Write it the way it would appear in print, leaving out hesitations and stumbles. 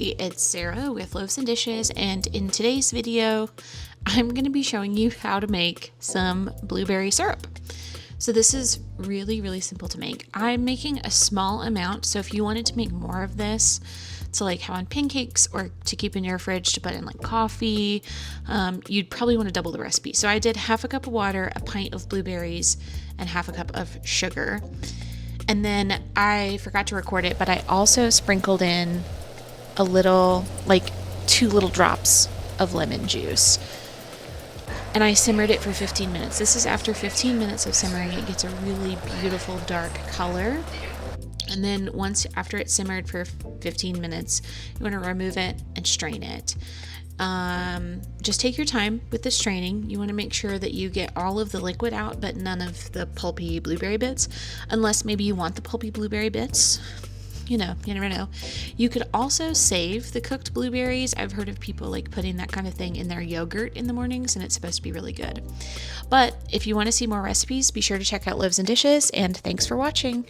Hey, it's Sarah with Loaves and Dishes, and in today's video, I'm going to be showing you how to make some blueberry syrup. So this is really simple to make. I'm making a small amount, so if you wanted to make more of this to like have on pancakes or to keep in your fridge to put in like coffee, you'd probably want to double the recipe. So I did half a cup of water, a pint of blueberries, and half a cup of sugar. And then I forgot to record it, but I also sprinkled in a little, like 2 little drops of lemon juice. And I simmered it for 15 minutes. This is after 15 minutes of simmering, it gets a really beautiful dark color. And then after it's simmered for 15 minutes, you want to remove it and strain it. Just take your time with the straining. You want to make sure that you get all of the liquid out, but none of the pulpy blueberry bits, unless maybe you want the pulpy blueberry bits. You never know. You could also save the cooked blueberries. I've heard of people like putting that kind of thing in their yogurt in the mornings, and it's supposed to be really good. But if you want to see more recipes, be sure to check out Loaves and Dishes, and thanks for watching.